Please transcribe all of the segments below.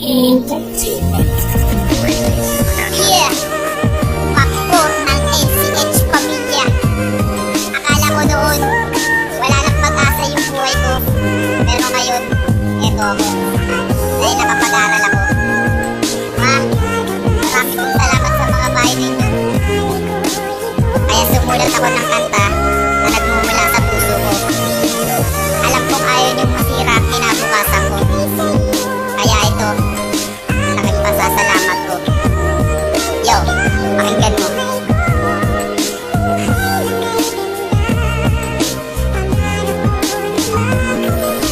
Entertainment. Yeah! Factor ng NCH Pamilya. Akala mo noon, wala nang pag-asa yung buhay ko. Pero ngayon, eto ako. Dahil nakapag-aral ako. Ma, maraming salamat sa mga bahay ninyo. Kaya sumulat ako ng kanta na nagmumula sa puso ko. Alam kong ayaw niyong masira ang kinabukasan ko. Kaya ito, laking pasasalamat ko. Yo, pakinggan mo.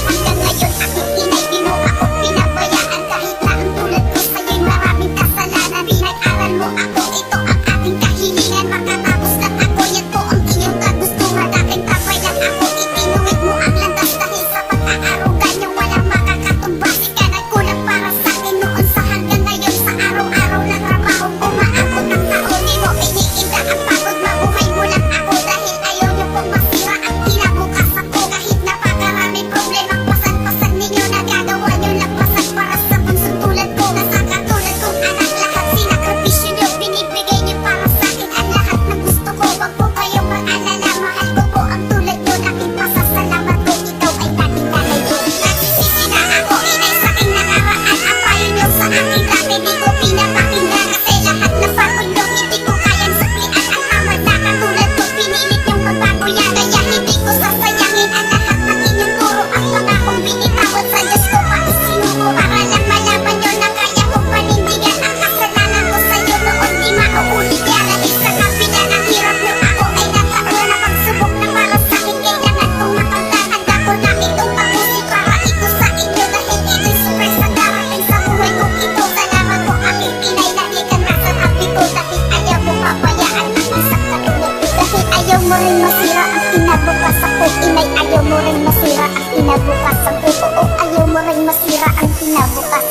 Hanggang ngayon aking inay, di mo ako pinabayaan. Kahit na ang tulad ko sa'yo'y maraming kasalanan. Pinag-aral mo ako, ito ang ating kahilingan. Makatapos lang ako, yan po ang iyong kagustuhan. Aking kapayan ako, itinuwid mo ang landas. Dahil sa pag-aaruga niyo, walang makakatumbas. Ika nagkulang para sa'kin noon sa hanggang ngayon. Sa araw-araw na trabaho, umaabot ang taon. Di mo iniinda ang pagod, mabuhay mo lang ako. Dahil ayaw niyo pong masira ang kinabukasan ko. Kahit napakaraming problemang pasan-pasan ninyo, nagagawa niyo lang pasan para sa punsong tulad ko. Nasa katulad kong anak, lahat sinakripisyo niyo, binibigay niyo para sa'kin ang lahat ng gusto ko. Wag po kayong mag-alala, mahal ko po ang tulad niyo. Laking pasasalamat ko, ikaw ay dating nalayo. Nagsisisi na ako, inay, sa aking nakaraan. Ang payo niyo sa aking dati, di ko pinapakinggan. Kasi lahat ng pagod niyo, hindi ko kayang saklian. Ang tama na katulad ko, pinilit niyong magbago yan. Kaya hindi ko sasayangin ang lahat ng inyong turo. Ang pangakong binitawad sa Diyos ko, pati sinuko. Para lang malaman niyo na kaya kong panindigan. Ang kasalanan ko sa'yo noon, di mauulit yan. Dahil sa kapila ng hirap niyo, ako ay nataon na pagsubok na para sa'kin. Kailangan kong mapagdahanda ko na itong tapusin para ito sa inyo. Dahil ito'y sorpresa darating sa buhay kong ito. Salamat po aking inay, lagi kang nasa tabi ko. Dahil ayaw mo papayaan ang isang katulad ko. Dahil ayaw mo rin masira ang kinabukasan ko. Inay, ayaw mo rin masira ang kinabukasan ko. Oo, ayaw mo rin masira ang kinabukasan